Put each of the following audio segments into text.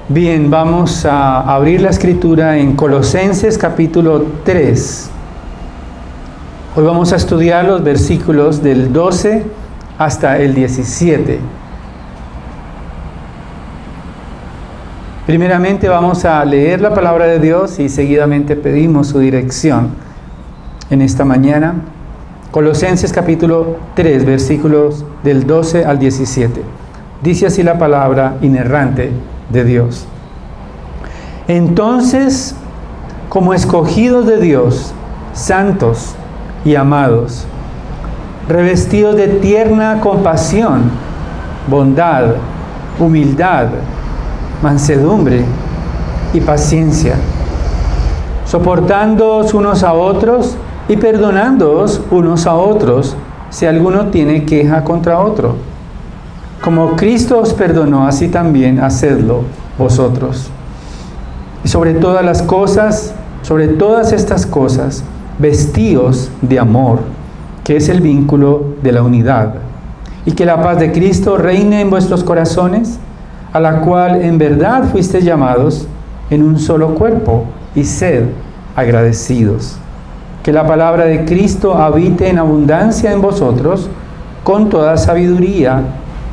Bien, vamos a abrir la escritura en Colosenses capítulo 3. Hoy vamos a estudiar los versículos del 12 hasta el 17. Primeramente vamos a leer la palabra de Dios y seguidamente pedimos su dirección en esta mañana. Colosenses capítulo 3, versículos del 12 al 17. Dice así la palabra inerrante de Dios. Entonces, como escogidos de Dios, santos y amados, revestidos de tierna compasión, bondad, humildad, mansedumbre y paciencia, soportándoos unos a otros y perdonándoos unos a otros si alguno tiene queja contra otro. Como Cristo os perdonó, así también hacedlo vosotros. Y sobre todas estas cosas, vestíos de amor, que es el vínculo de la unidad. Y que la paz de Cristo reine en vuestros corazones, a la cual en verdad fuisteis llamados en un solo cuerpo, y sed agradecidos. Que la palabra de Cristo habite en abundancia en vosotros, con toda sabiduría,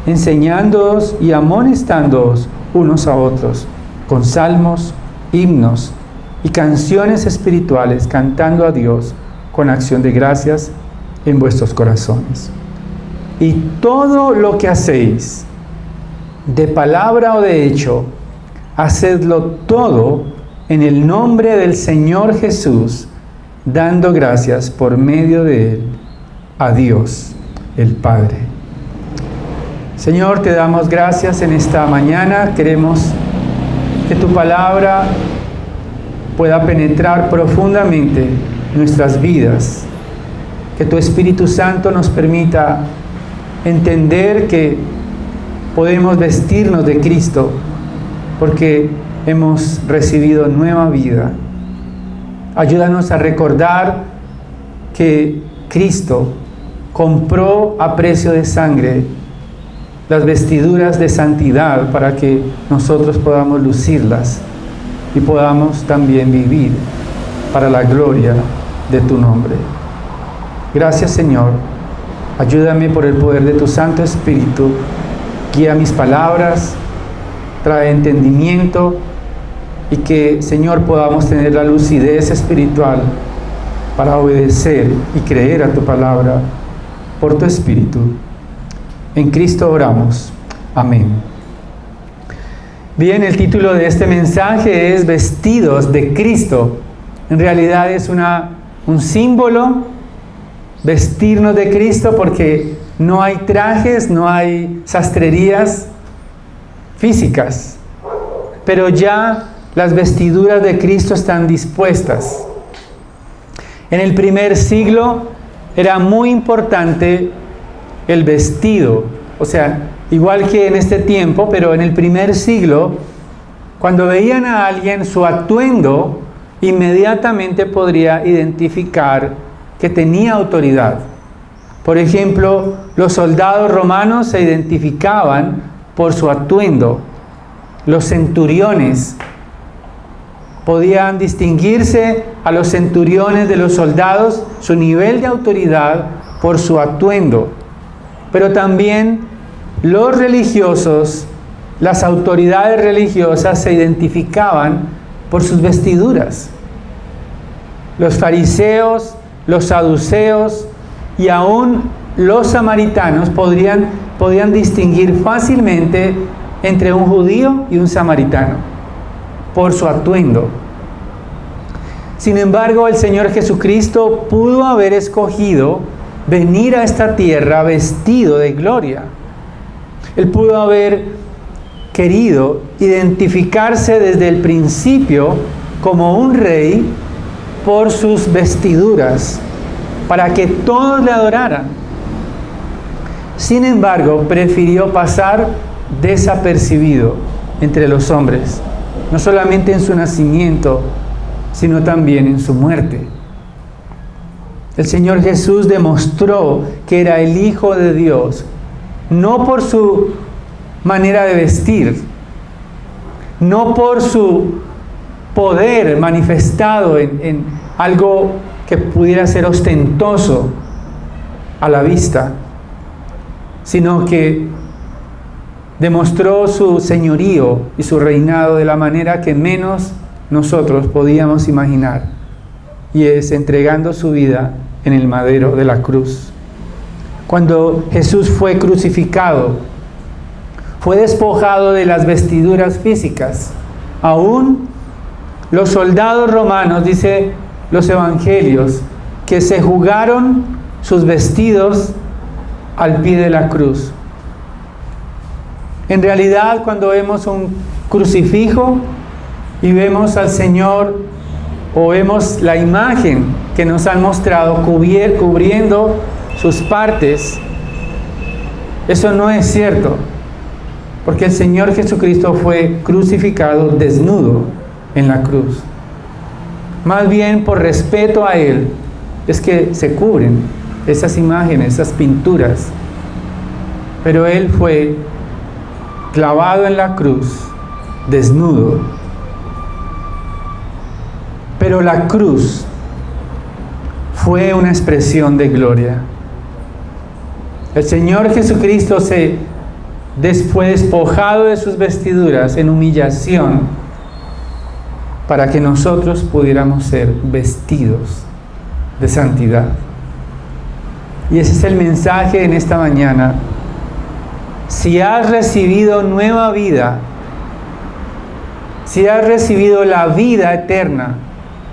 enseñándoos y amonestándoos unos a otros, con salmos, himnos y canciones espirituales, cantando a Dios con acción de gracias en vuestros corazones. Y todo lo que hacéis, de palabra o de hecho, hacedlo todo en el nombre del Señor Jesús, dando gracias por medio de Él a Dios el Padre. Señor, te damos gracias en esta mañana. Queremos que tu palabra pueda penetrar profundamente en nuestras vidas. Que tu Espíritu Santo nos permita entender que podemos vestirnos de Cristo porque hemos recibido nueva vida. Ayúdanos a recordar que Cristo compró a precio de sangre las vestiduras de santidad para que nosotros podamos lucirlas y podamos también vivir para la gloria de tu nombre. Gracias, Señor. Ayúdame por el poder de tu Santo Espíritu. Guía mis palabras, trae entendimiento y que, Señor, podamos tener la lucidez espiritual para obedecer y creer a tu palabra por tu Espíritu. En Cristo oramos. Amén. Bien, el título de este mensaje es Vestidos de Cristo. En realidad es un símbolo, vestirnos de Cristo, porque no hay trajes, no hay sastrerías físicas, pero ya las vestiduras de Cristo están dispuestas. En el primer siglo era muy importante el vestido, o sea, igual que en este tiempo, pero en el primer siglo, cuando veían a alguien, su atuendo inmediatamente podría identificar que tenía autoridad. Por ejemplo, los soldados romanos se identificaban por su atuendo. Los centuriones podían distinguirse a los centuriones de los soldados, su nivel de autoridad, por su atuendo. Pero también los religiosos, las autoridades religiosas se identificaban por sus vestiduras. Los fariseos, los saduceos y aún los samaritanos podían distinguir fácilmente entre un judío y un samaritano por su atuendo. Sin embargo, el Señor Jesucristo pudo haber escogido venir a esta tierra vestido de gloria. Él pudo haber querido identificarse desde el principio como un rey por sus vestiduras, para que todos le adoraran. Sin embargo, prefirió pasar desapercibido entre los hombres, no solamente en su nacimiento, sino también en su muerte. El Señor Jesús demostró que era el Hijo de Dios, no por su manera de vestir, no por su poder manifestado en algo que pudiera ser ostentoso a la vista, sino que demostró su señorío y su reinado de la manera que menos nosotros podíamos imaginar, y es entregando su vida en el madero de la cruz. Cuando Jesús fue crucificado, fue despojado de las vestiduras físicas. Aún los soldados romanos, dice los evangelios, que se jugaron sus vestidos al pie de la cruz. En realidad, cuando vemos un crucifijo y vemos al Señor, o vemos la imagen que nos han mostrado cubriendo sus partes, eso no es cierto, porque el Señor Jesucristo fue crucificado desnudo en la cruz. Más bien, por respeto a Él, es que se cubren esas imágenes, esas pinturas, pero Él fue clavado en la cruz, desnudo. Pero la cruz fue una expresión de gloria. El Señor Jesucristo fue despojado de sus vestiduras en humillación para que nosotros pudiéramos ser vestidos de santidad. Y ese es el mensaje en esta mañana. Si has recibido nueva vida, si has recibido la vida eterna,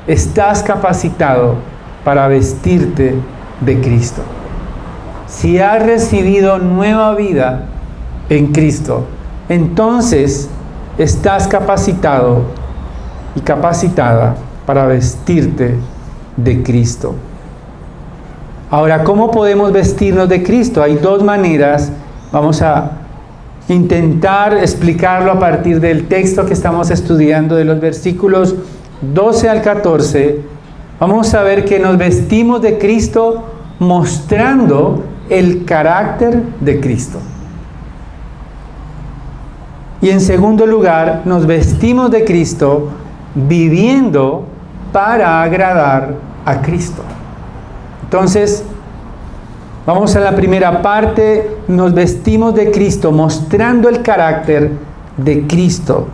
estás capacitado para vestirte de Cristo. Si has recibido nueva vida en Cristo, entonces estás capacitado y capacitada para vestirte de Cristo. Ahora, ¿cómo podemos vestirnos de Cristo? Hay dos maneras. Vamos a intentar explicarlo a partir del texto que estamos estudiando, de los versículos 12 al 14. Vamos a ver que nos vestimos de Cristo mostrando el carácter de Cristo. Y en segundo lugar, nos vestimos de Cristo viviendo para agradar a Cristo. Entonces, vamos a la primera parte. Nos vestimos de Cristo mostrando el carácter de Cristo.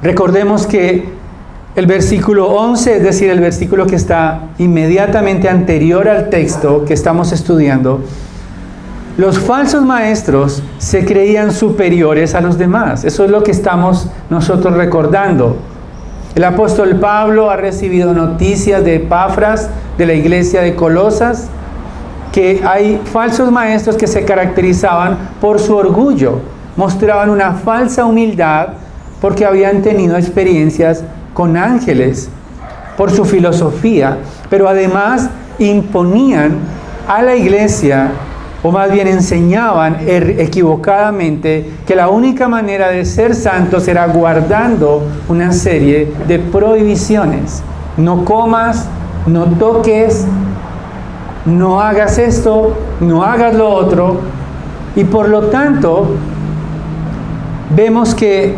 Recordemos que el versículo 11, es decir, el versículo que está inmediatamente anterior al texto que estamos estudiando, los falsos maestros se creían superiores a los demás. Eso es lo que estamos nosotros recordando. El apóstol Pablo ha recibido noticias de Epafras, de la iglesia de Colosas, que hay falsos maestros que se caracterizaban por su orgullo, mostraban una falsa humildad porque habían tenido experiencias con ángeles, por su filosofía, pero además imponían a la iglesia, o más bien enseñaban equivocadamente, que la única manera de ser santos era guardando una serie de prohibiciones. No comas, no toques, no hagas esto, no hagas lo otro. Y por lo tanto, vemos que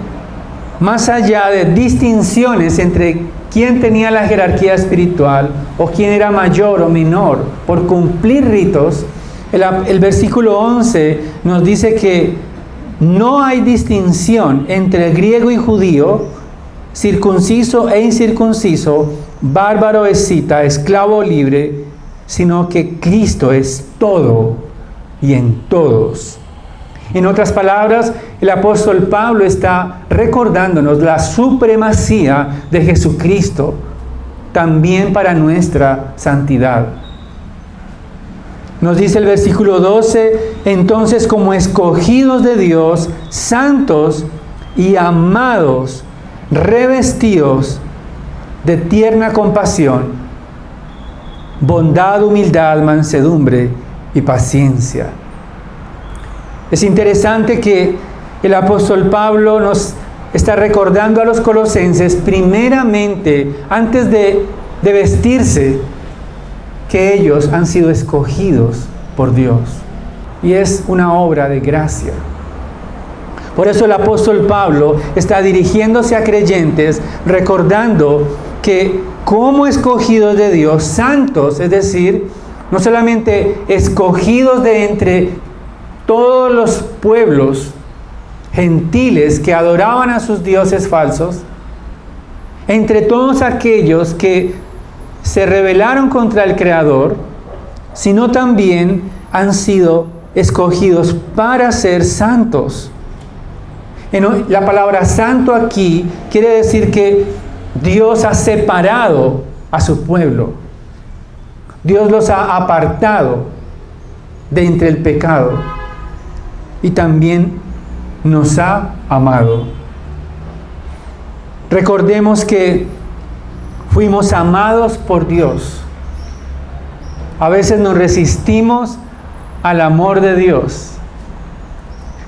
más allá de distinciones entre quién tenía la jerarquía espiritual o quién era mayor o menor por cumplir ritos, el versículo 11 nos dice que no hay distinción entre griego y judío, circunciso e incircunciso, bárbaro, escita, esclavo o libre, sino que Cristo es todo y en todos. En otras palabras, el apóstol Pablo está recordándonos la supremacía de Jesucristo también para nuestra santidad. Nos dice el versículo 12, entonces como escogidos de Dios, santos y amados, revestidos de tierna compasión, bondad, humildad, mansedumbre y paciencia. Es interesante que el apóstol Pablo nos está recordando a los colosenses, primeramente, antes de vestirse, que ellos han sido escogidos por Dios. Y es una obra de gracia. Por eso el apóstol Pablo está dirigiéndose a creyentes, recordando que como escogidos de Dios, santos, es decir, no solamente escogidos de entre todos los pueblos gentiles que adoraban a sus dioses falsos, entre todos aquellos que se rebelaron contra el Creador, sino también han sido escogidos para ser santos. La palabra santo aquí quiere decir que Dios ha separado a su pueblo. Dios los ha apartado de entre el pecado y también nos ha amado. Recordemos que fuimos amados por Dios. A veces nos resistimos al amor de Dios.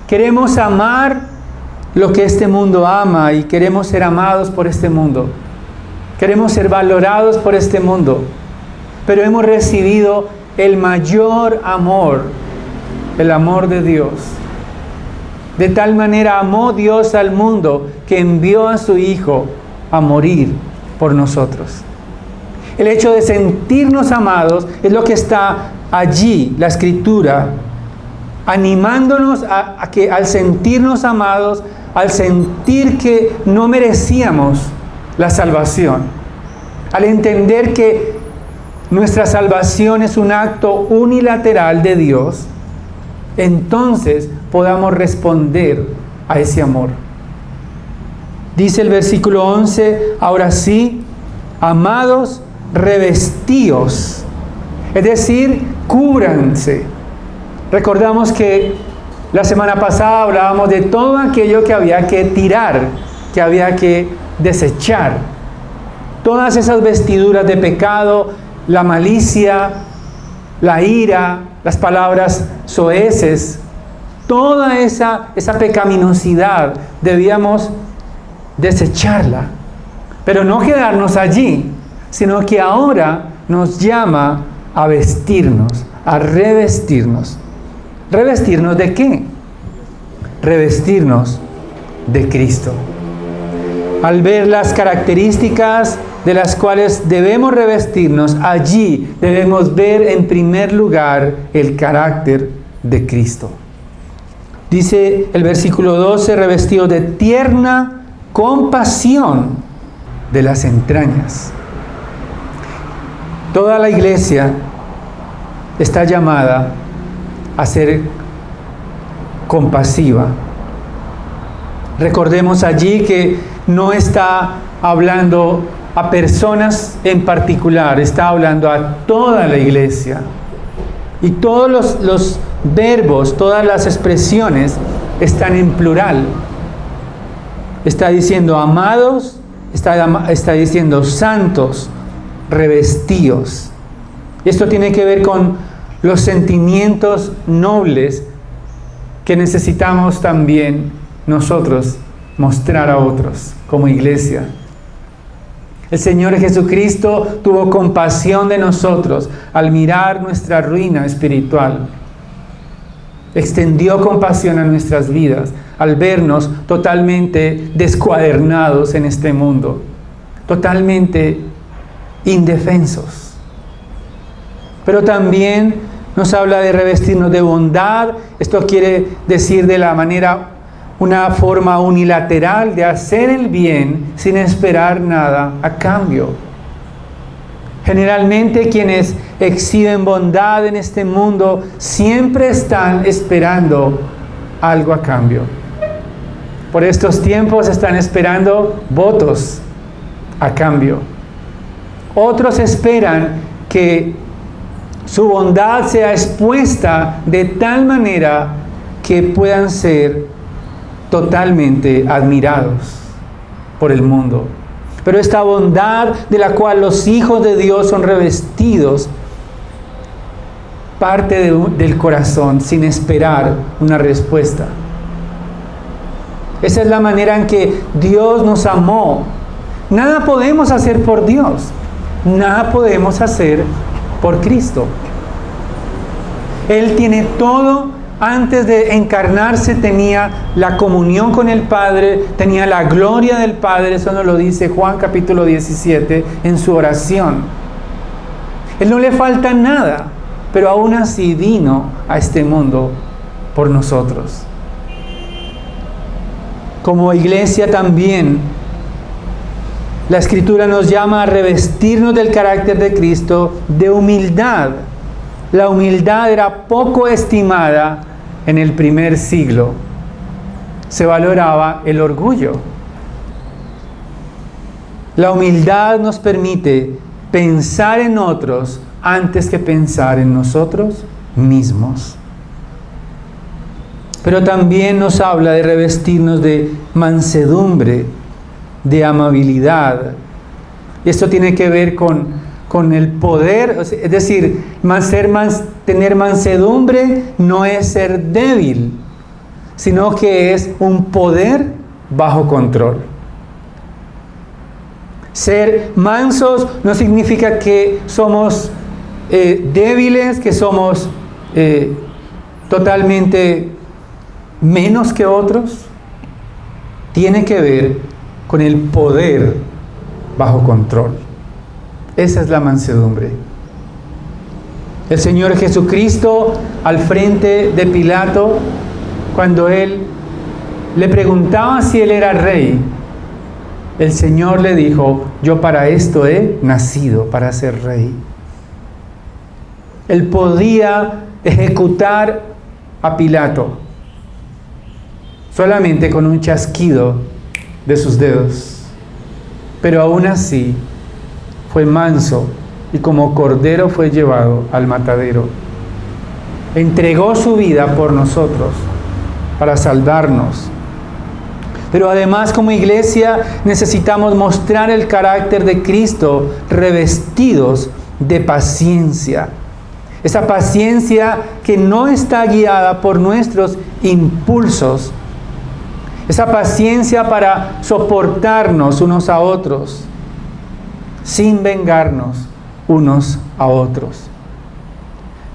Queremos amar lo que este mundo ama y queremos ser amados por este mundo. Queremos ser valorados por este mundo. Pero hemos recibido el mayor amor, el amor de Dios. De tal manera amó Dios al mundo que envió a su Hijo a morir por nosotros. El hecho de sentirnos amados es lo que está allí, la Escritura, animándonos a que al sentirnos amados, al sentir que no merecíamos la salvación, al entender que nuestra salvación es un acto unilateral de Dios, entonces podamos responder a ese amor. Dice el versículo 11, ahora sí, amados, revestíos, es decir, cúbranse. Recordamos que la semana pasada hablábamos de todo aquello que había que tirar, que había que desechar. Todas esas vestiduras de pecado, la malicia, la ira, las palabras soeces, toda esa pecaminosidad debíamos desecharla. Pero no quedarnos allí, sino que ahora nos llama a vestirnos, a revestirnos. ¿Revestirnos de qué? Revestirnos de Cristo. Al ver las características de las cuales debemos revestirnos, allí debemos ver en primer lugar el carácter de Cristo. Dice el versículo 12, revestido de tierna compasión de las entrañas. Toda la iglesia está llamada a ser compasiva. Recordemos allí que no está hablando a personas en particular, está hablando a toda la iglesia. Y todos los verbos, todas las expresiones están en plural. Está diciendo amados, está diciendo santos, revestidos. Esto tiene que ver con los sentimientos nobles que necesitamos también nosotros mostrar a otros como iglesia. El Señor Jesucristo tuvo compasión de nosotros al mirar nuestra ruina espiritual. Extendió compasión a nuestras vidas al vernos totalmente descuadernados en este mundo, totalmente indefensos. Pero también nos habla de revestirnos de bondad. Esto quiere decir de la manera, una forma unilateral de hacer el bien sin esperar nada a cambio. Generalmente quienes exhiben bondad en este mundo siempre están esperando algo a cambio. Por estos tiempos están esperando votos a cambio. Otros esperan que su bondad sea expuesta de tal manera que puedan ser totalmente admirados por el mundo. Pero esta bondad de la cual los hijos de Dios son revestidos parte del corazón sin esperar una respuesta. Esa es la manera en que Dios nos amó. Nada podemos hacer por Dios. Nada podemos hacer por Cristo. Él tiene todo antes de encarnarse tenía la comunión con el Padre, tenía la gloria del Padre. Eso nos lo dice Juan capítulo 17 en su oración. Él no le falta nada, pero aún así vino a este mundo por nosotros. Como iglesia también, la Escritura nos llama a revestirnos del carácter de Cristo, de humildad. La humildad era poco estimada en el primer siglo. Se valoraba el orgullo. La humildad nos permite pensar en otros antes que pensar en nosotros mismos. Pero también nos habla de revestirnos de mansedumbre, de amabilidad. Y esto tiene que ver con el poder, es decir, tener mansedumbre no es ser débil, sino que es un poder bajo control. Ser mansos no significa que somos débiles, que somos totalmente menos que otros. Tiene que ver con el poder bajo control. Esa es la mansedumbre. El Señor Jesucristo al frente de Pilato, cuando él le preguntaba si él era rey, el Señor le dijo: yo para esto he nacido, para ser rey. Él podía ejecutar a Pilato solamente con un chasquido de sus dedos, pero aún así fue manso y como cordero fue llevado al matadero. Entregó su vida por nosotros para salvarnos. Pero además, como iglesia, necesitamos mostrar el carácter de Cristo revestidos de paciencia. Esa paciencia que no está guiada por nuestros impulsos. Esa paciencia para soportarnos unos a otros, sin vengarnos unos a otros.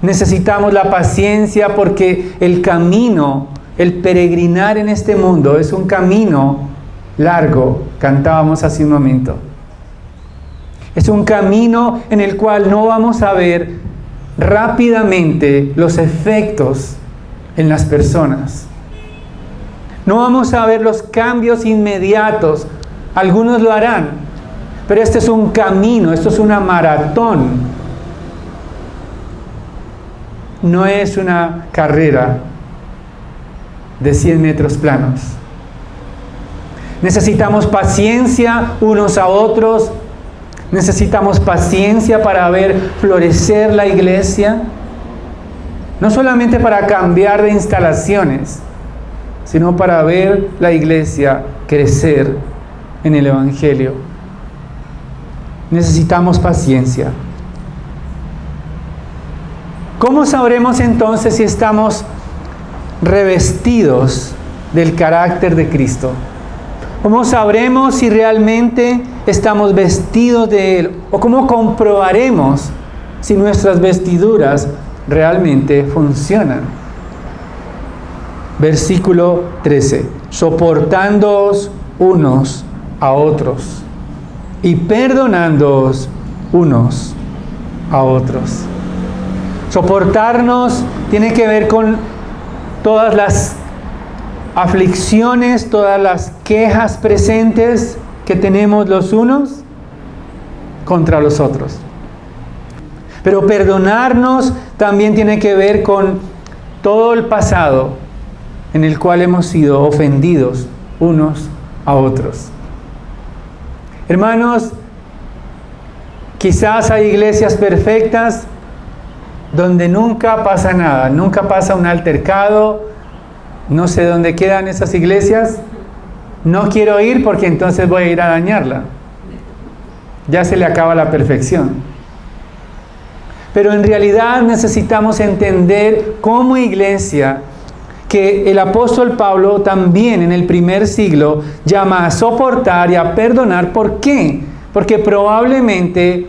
Necesitamos la paciencia porque el camino, el peregrinar en este mundo es un camino largo, cantábamos hace un momento. Es un camino en el cual no vamos a ver rápidamente los efectos en las personas. No vamos a ver los cambios inmediatos. Algunos lo harán, pero este es un camino, esto es una maratón. No es una carrera de 100 metros planos. Necesitamos paciencia unos a otros. Necesitamos paciencia para ver florecer la iglesia. No solamente para cambiar de instalaciones, sino para ver la iglesia crecer en el Evangelio. Necesitamos paciencia. ¿Cómo sabremos entonces si estamos revestidos del carácter de Cristo? ¿Cómo sabremos si realmente estamos vestidos de Él? ¿O cómo comprobaremos si nuestras vestiduras realmente funcionan? Versículo 13. Soportándoos unos a otros y perdonándoos unos a otros. Soportarnos tiene que ver con todas las aflicciones, todas las quejas presentes que tenemos los unos contra los otros. Pero perdonarnos también tiene que ver con todo el pasado en el cual hemos sido ofendidos unos a otros. Hermanos, quizás hay iglesias perfectas donde nunca pasa nada, nunca pasa un altercado. No sé dónde quedan esas iglesias. No quiero ir porque entonces voy a ir a dañarla. Ya se le acaba la perfección. Pero en realidad necesitamos entender como iglesia que el apóstol Pablo también en el primer siglo llama a soportar y a perdonar. ¿Por qué? Porque probablemente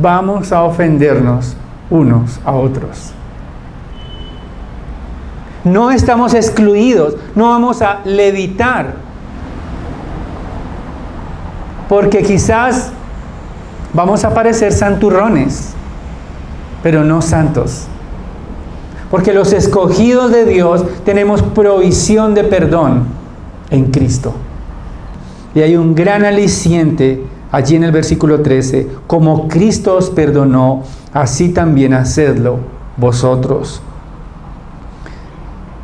vamos a ofendernos unos a otros. No estamos excluidos, no vamos a levitar. Porque quizás vamos a parecer santurrones, pero no santos. Porque los escogidos de Dios tenemos provisión de perdón en Cristo. Y hay un gran aliciente allí en el versículo 13. Como Cristo os perdonó, así también hacedlo vosotros.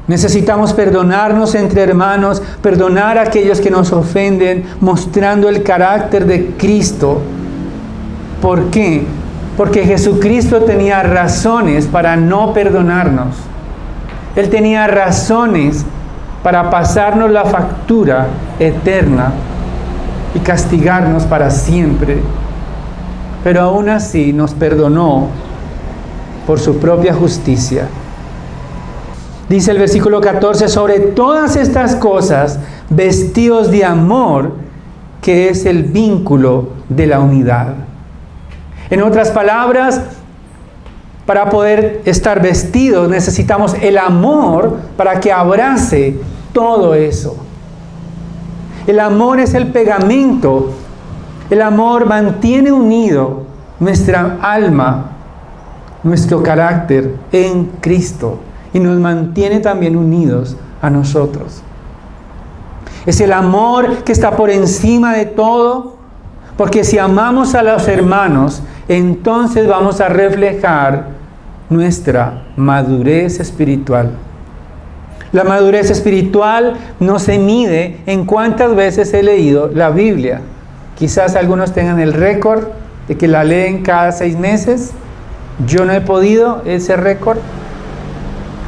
Necesitamos perdonarnos entre hermanos, perdonar a aquellos que nos ofenden, mostrando el carácter de Cristo. ¿Por qué? Porque Jesucristo tenía razones para no perdonarnos. Él tenía razones para pasarnos la factura eterna y castigarnos para siempre. Pero aún así nos perdonó por su propia justicia. Dice el versículo 14, sobre todas estas cosas, vestidos de amor, que es el vínculo de la unidad. En otras palabras, para poder estar vestidos necesitamos el amor para que abrace todo eso. El amor es el pegamento. El amor mantiene unido nuestra alma, nuestro carácter en Cristo y nos mantiene también unidos a nosotros. Es el amor que está por encima de todo, porque si amamos a los hermanos, entonces vamos a reflejar nuestra madurez espiritual. La madurez espiritual no se mide en cuántas veces he leído la Biblia. Quizás algunos tengan el récord de que la leen cada 6 meses. Yo no he podido ese récord.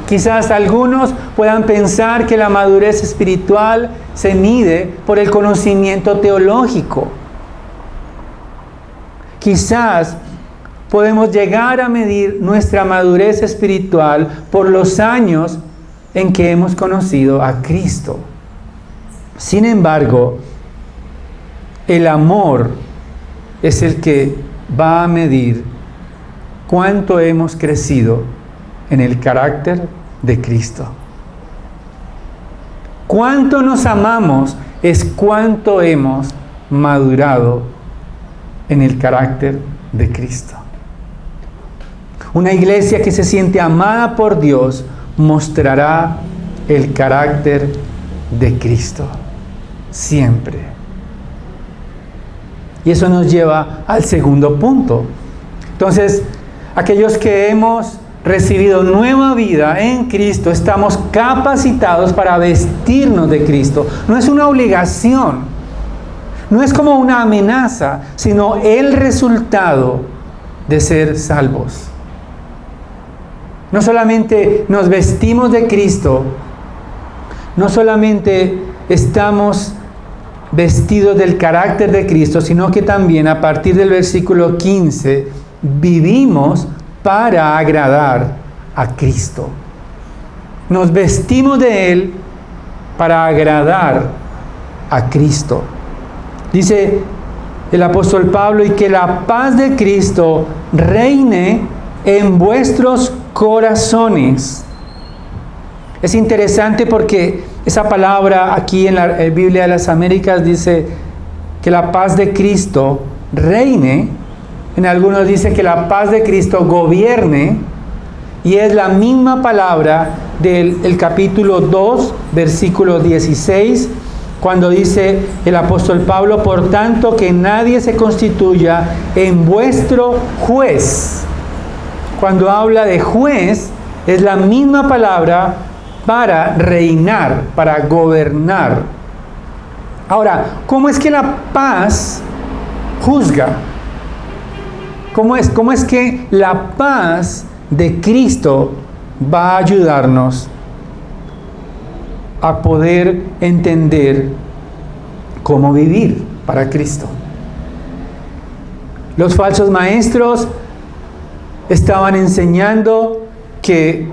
Quizás algunos puedan pensar que la madurez espiritual se mide por el conocimiento teológico. Quizás podemos llegar a medir nuestra madurez espiritual por los años en que hemos conocido a Cristo. Sin embargo, el amor es el que va a medir cuánto hemos crecido en el carácter de Cristo. Cuánto nos amamos es cuánto hemos madurado en el carácter de Cristo. Una iglesia que se siente amada por Dios mostrará el carácter de Cristo siempre. Y eso nos lleva al segundo punto. Entonces, aquellos que hemos recibido nueva vida en Cristo, estamos capacitados para vestirnos de Cristo. No es una obligación, no es como una amenaza, sino el resultado de ser salvos. No solamente nos vestimos de Cristo, no solamente estamos vestidos del carácter de Cristo, sino que también a partir del versículo 15 vivimos para agradar a Cristo. Nos vestimos de Él para agradar a Cristo. Dice el apóstol Pablo, y que la paz de Cristo reine en vuestros corazones. Es interesante porque esa palabra aquí en la Biblia de las Américas dice que la paz de Cristo reine. En algunos dice que la paz de Cristo gobierne. Y es la misma palabra del capítulo 2, versículo 16, cuando dice el apóstol Pablo, por tanto que nadie se constituya en vuestro juez. Cuando habla de juez, es la misma palabra para reinar, para gobernar. Ahora, ¿cómo es que la paz juzga? ¿Cómo es que la paz de Cristo va a ayudarnos a poder entender cómo vivir para Cristo? Los falsos maestros estaban enseñando que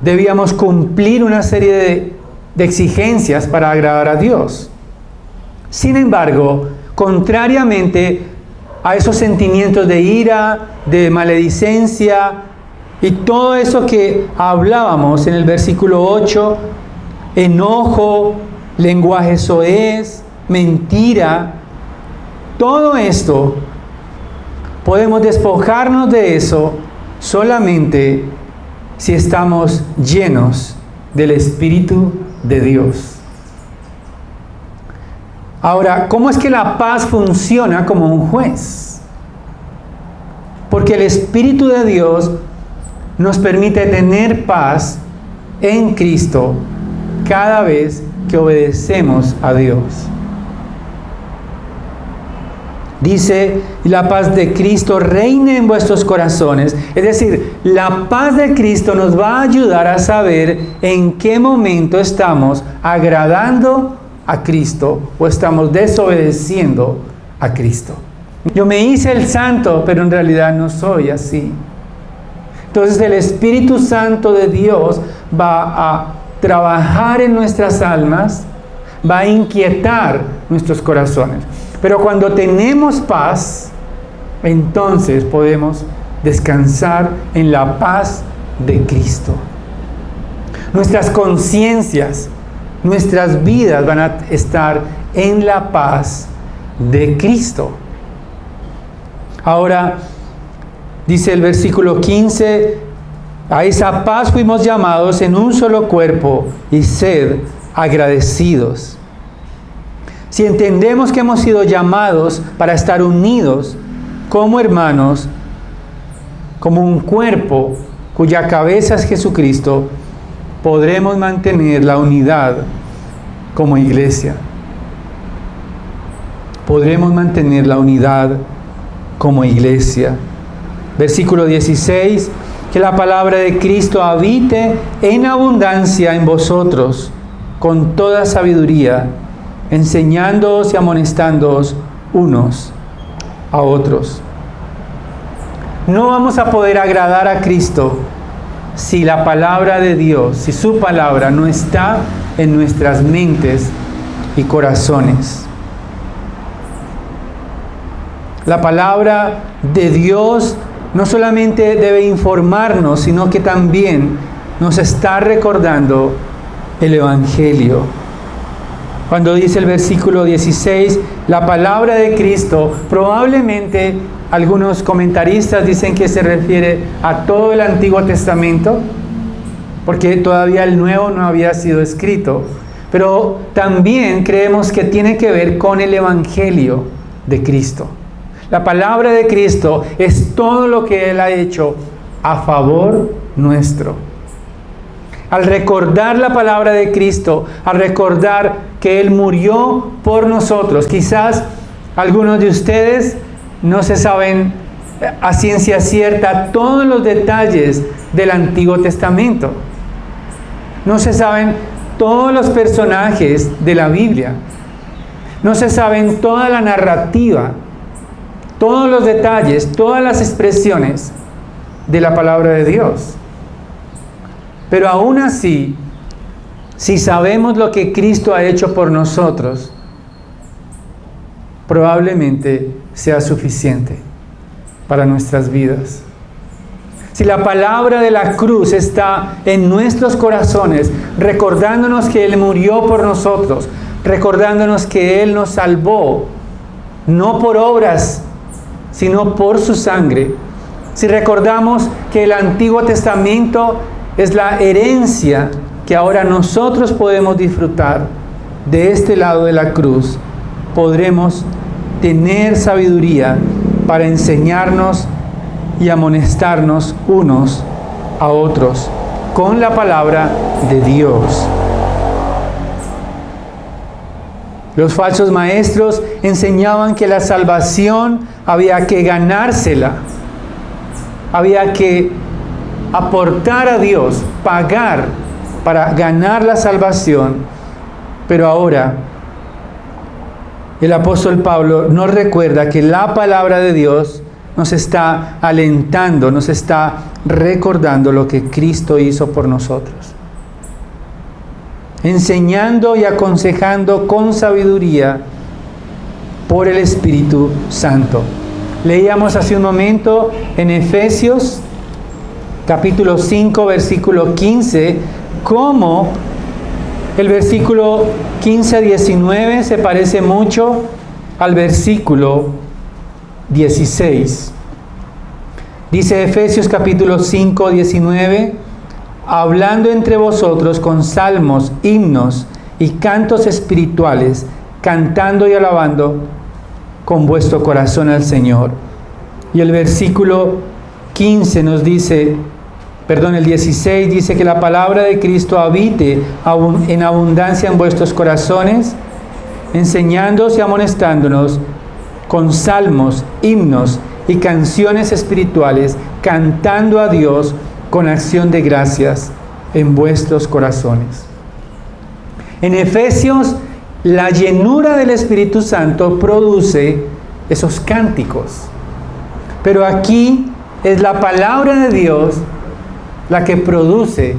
debíamos cumplir una serie de exigencias para agradar a Dios. Sin embargo, contrariamente a esos sentimientos de ira, de maledicencia, Y todo eso que hablábamos en el versículo 8, enojo, lenguaje soez, mentira, todo esto, podemos despojarnos de eso solamente si estamos llenos del Espíritu de Dios. Ahora, ¿cómo es que la paz funciona como un juez? Porque el Espíritu de Dios nos permite tener paz en Cristo cada vez que obedecemos a Dios. Dice, la paz de Cristo reine en vuestros corazones. Es decir, la paz de Cristo nos va a ayudar a saber en qué momento estamos agradando a Cristo o estamos desobedeciendo a Cristo. Yo me hice el santo, pero en realidad no soy así. Entonces el Espíritu Santo de Dios va a trabajar en nuestras almas, va a inquietar nuestros corazones. Pero cuando tenemos paz, entonces podemos descansar en la paz de Cristo. Nuestras conciencias, nuestras vidas van a estar en la paz de Cristo. Ahora, dice el versículo 15, a esa paz fuimos llamados en un solo cuerpo y sed agradecidos. Si entendemos que hemos sido llamados para estar unidos como hermanos, como un cuerpo cuya cabeza es Jesucristo, podremos mantener la unidad como iglesia. Podremos mantener la unidad como iglesia. Versículo 16, que la palabra de Cristo habite en abundancia en vosotros, con toda sabiduría, enseñándoos y amonestándoos unos a otros. No vamos a poder agradar a Cristo si la palabra de Dios, si su palabra no está en nuestras mentes y corazones. La palabra de Dios no solamente debe informarnos, sino que también nos está recordando el Evangelio. Cuando dice el versículo 16, la palabra de Cristo, probablemente algunos comentaristas dicen que se refiere a todo el Antiguo Testamento, porque todavía el Nuevo no había sido escrito. Pero también creemos que tiene que ver con el Evangelio de Cristo. La palabra de Cristo es todo lo que Él ha hecho a favor nuestro. Al recordar la palabra de Cristo, al recordar que Él murió por nosotros, quizás algunos de ustedes no se saben a ciencia cierta todos los detalles del Antiguo Testamento. No se saben todos los personajes de la Biblia. No se saben toda la narrativa, todos los detalles, todas las expresiones de la palabra de Dios. Pero aún así, si sabemos lo que Cristo ha hecho por nosotros, probablemente sea suficiente para nuestras vidas. Si la palabra de la cruz está en nuestros corazones, recordándonos que Él murió por nosotros, recordándonos que Él nos salvó, no por obras, sino por su sangre. Si recordamos que el Antiguo Testamento es la herencia que ahora nosotros podemos disfrutar de este lado de la cruz, podremos tener sabiduría para enseñarnos y amonestarnos unos a otros con la palabra de Dios. Los falsos maestros enseñaban que la salvación había que ganársela, había que aportar a Dios, pagar para ganar la salvación. Pero ahora el apóstol Pablo nos recuerda que la palabra de Dios nos está alentando, nos está recordando lo que Cristo hizo por nosotros, enseñando y aconsejando con sabiduría por el Espíritu Santo. Leíamos hace un momento en Efesios capítulo 5, versículo 15, cómo el versículo 15 a 19 se parece mucho al versículo 16. Dice Efesios capítulo 5, 19, hablando entre vosotros con salmos, himnos y cantos espirituales, cantando y alabando con vuestro corazón al Señor. Y el versículo 15 nos dice, el 16 dice que la palabra de Cristo habite en abundancia en vuestros corazones, enseñándoos y amonestándonos con salmos, himnos y canciones espirituales, cantando a Dios con acción de gracias en vuestros corazones. En Efesios, la llenura del Espíritu Santo produce esos cánticos. Pero aquí es la palabra de Dios la que produce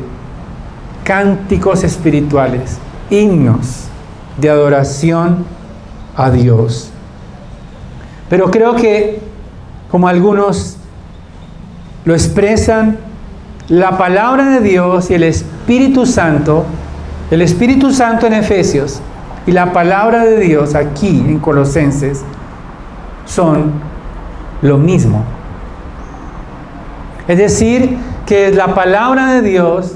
cánticos espirituales, himnos de adoración a Dios. Pero creo que, como algunos lo expresan, la palabra de Dios y el Espíritu Santo en Efesios y la palabra de Dios aquí en Colosenses son lo mismo. Es decir, que es la palabra de Dios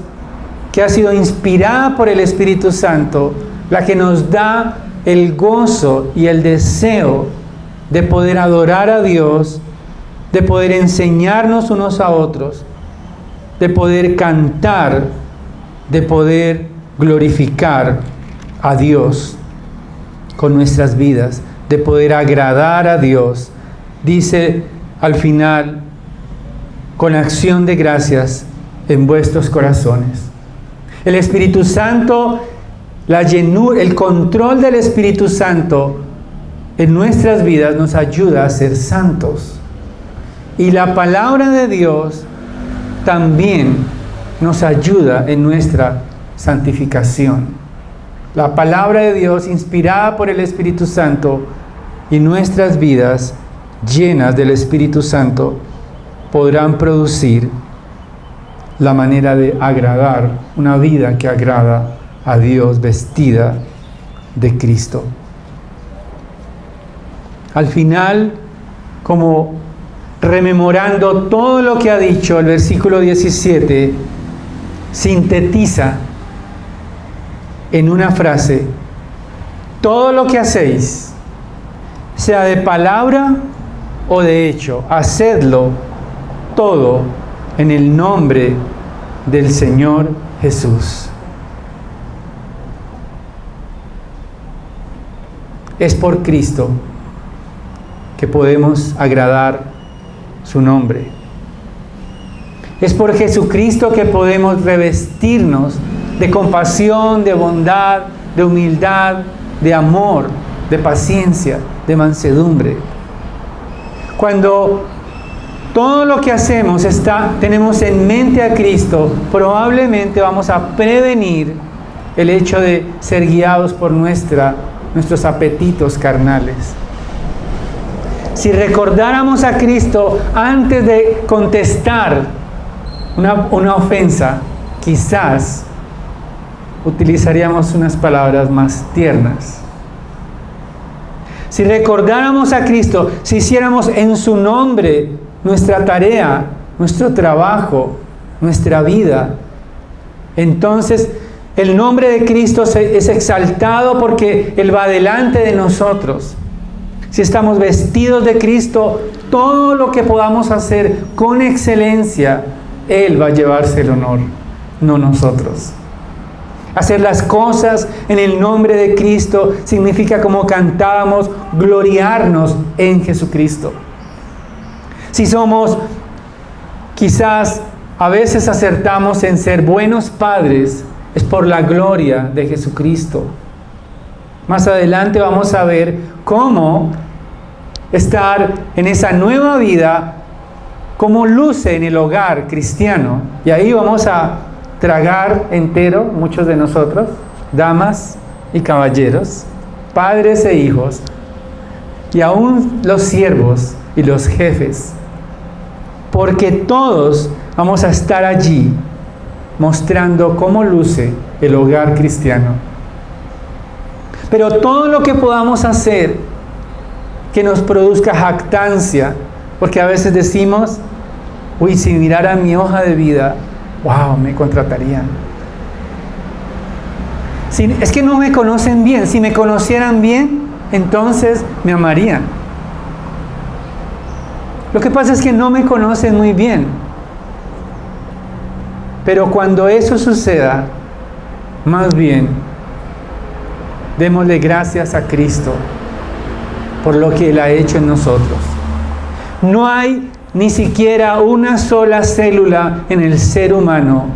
que ha sido inspirada por el Espíritu Santo la que nos da el gozo y el deseo de poder adorar a Dios, de poder enseñarnos unos a otros, de poder cantar, de poder glorificar a Dios con nuestras vidas, de poder agradar a Dios. Dice al final, con acción de gracias en vuestros corazones. El Espíritu Santo, la llenura, el control del Espíritu Santo en nuestras vidas nos ayuda a ser santos. Y la palabra de Dios también nos ayuda en nuestra santificación. La palabra de Dios, inspirada por el Espíritu Santo, y nuestras vidas llenas del Espíritu Santo podrán producir la manera de agradar, una vida que agrada a Dios vestida de Cristo. Al final, como rememorando todo lo que ha dicho, el versículo 17 sintetiza en una frase: todo lo que hacéis, sea de palabra o de hecho, hacedlo todo en el nombre del Señor Jesús. Es por Cristo que podemos agradar su nombre. Es por Jesucristo que podemos revestirnos de compasión, de bondad, de humildad, de amor, de paciencia, de mansedumbre. Cuando todo lo que hacemos tenemos en mente a Cristo, probablemente vamos a prevenir el hecho de ser guiados por nuestros apetitos carnales. Si recordáramos a Cristo antes de contestar una ofensa, quizás utilizaríamos unas palabras más tiernas. Si recordáramos a Cristo, si hiciéramos en su nombre nuestra tarea, nuestro trabajo, nuestra vida, entonces el nombre de Cristo es exaltado porque Él va delante de nosotros. Si estamos vestidos de Cristo, todo lo que podamos hacer con excelencia, Él va a llevarse el honor, no nosotros. Hacer las cosas en el nombre de Cristo significa, como cantábamos, gloriarnos en Jesucristo. Si somos, quizás a veces acertamos en ser buenos padres, es por la gloria de Jesucristo. Más adelante vamos a ver cómo estar en esa nueva vida, cómo luce en el hogar cristiano. Y ahí vamos a tragar entero, muchos de nosotros, damas y caballeros, padres e hijos, y aún los siervos y los jefes, porque todos vamos a estar allí mostrando cómo luce el hogar cristiano. Pero todo lo que podamos hacer que nos produzca jactancia, porque a veces decimos, uy, si mirara mi hoja de vida, wow, me contratarían. Es que no me conocen bien. Si me conocieran bien, entonces me amarían. Lo que pasa es que no me conocen muy bien. Pero cuando eso suceda, más bien, démosle gracias a Cristo por lo que Él ha hecho en nosotros. No hay ni siquiera una sola célula en el ser humano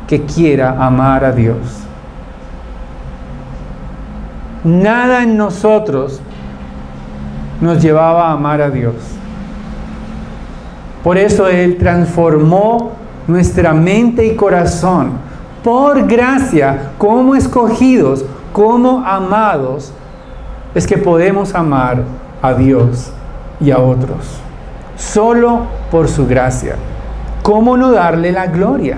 que quiera amar a Dios. Nada en nosotros nos llevaba a amar a Dios. Por eso Él transformó nuestra mente y corazón por gracia, como escogidos, como amados, es que podemos amar a Dios y a otros. Solo por su gracia. ¿Cómo no darle la gloria?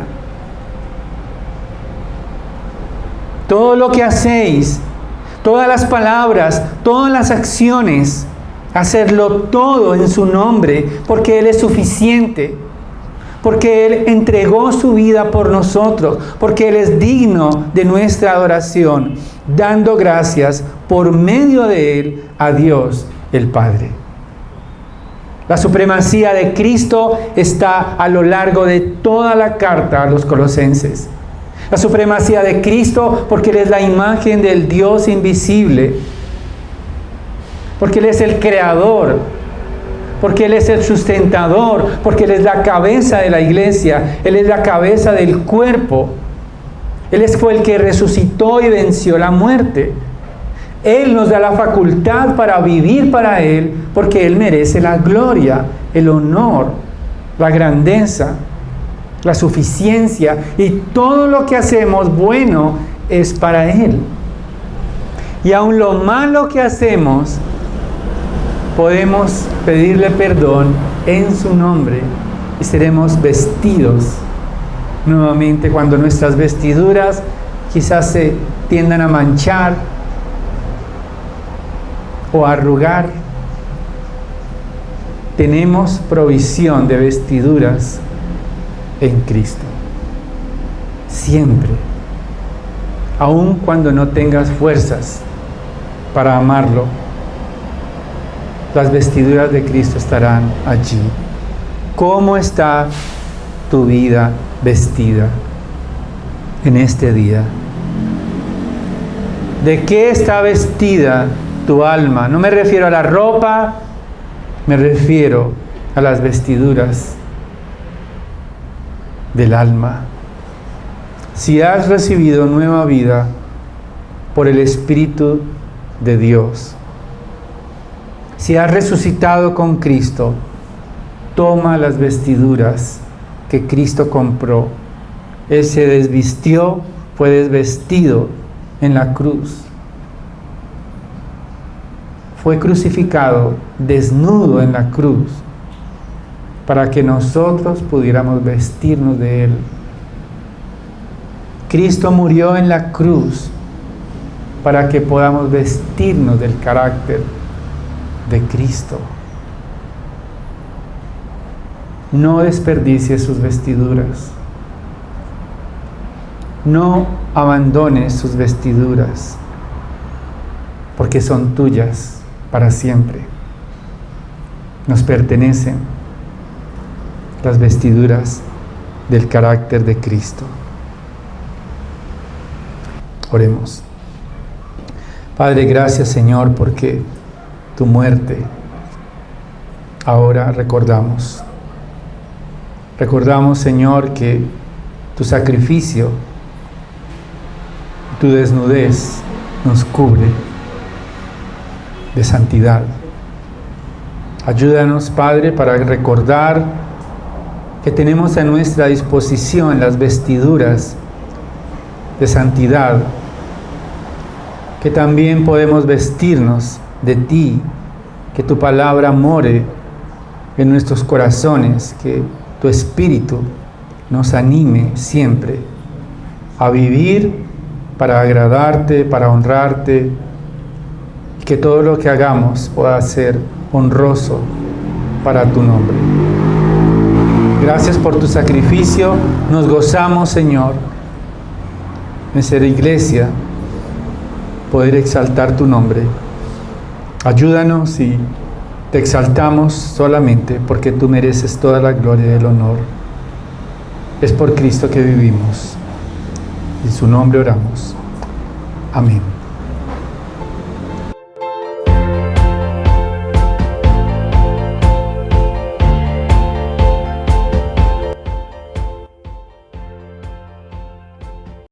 Todo lo que hacéis, todas las palabras, todas las acciones, hacerlo todo en su nombre, porque Él es suficiente, porque Él entregó su vida por nosotros, porque Él es digno de nuestra adoración, dando gracias por medio de Él a Dios el Padre. La supremacía de Cristo está a lo largo de toda la carta a los Colosenses. La supremacía de Cristo porque Él es la imagen del Dios invisible, porque Él es el creador, porque Él es el sustentador, porque Él es la cabeza de la iglesia, Él es la cabeza del cuerpo. Él fue el que resucitó y venció la muerte. Él nos da la facultad para vivir para Él, porque Él merece la gloria, el honor, la grandeza, la suficiencia, y todo lo que hacemos bueno es para Él. Y aun lo malo que hacemos, podemos pedirle perdón en su nombre y seremos vestidos nuevamente cuando nuestras vestiduras quizás se tiendan a manchar o a arrugar. Tenemos provisión de vestiduras en Cristo. Siempre. Aun cuando no tengas fuerzas para amarlo, las vestiduras de Cristo estarán allí. ¿Cómo está tu vida vestida en este día? ¿De qué está vestida tu alma? No me refiero a la ropa, me refiero a las vestiduras del alma. Si has recibido nueva vida por el Espíritu de Dios, si has resucitado con Cristo, toma las vestiduras que Cristo compró. Él se desvistió, fue desvestido en la cruz. Fue crucificado desnudo en la cruz para que nosotros pudiéramos vestirnos de Él. Cristo murió en la cruz para que podamos vestirnos del carácter de Cristo. No desperdicies sus vestiduras. No abandones sus vestiduras, porque son tuyas para siempre. Nos pertenecen las vestiduras del carácter de Cristo. Oremos. Padre, gracias, Señor, porque tu muerte ahora recordamos. Recordamos, Señor, que tu sacrificio, tu desnudez nos cubre de santidad. Ayúdanos, Padre, para recordar que tenemos a nuestra disposición las vestiduras de santidad, que también podemos vestirnos de ti, que tu palabra more en nuestros corazones, que tu Espíritu nos anime siempre a vivir para agradarte, para honrarte, y que todo lo que hagamos pueda ser honroso para tu nombre. Gracias por tu sacrificio. Nos gozamos, Señor, en ser iglesia, poder exaltar tu nombre. Ayúdanos y te exaltamos solamente porque tú mereces toda la gloria y el honor. Es por Cristo que vivimos. En su nombre oramos. Amén.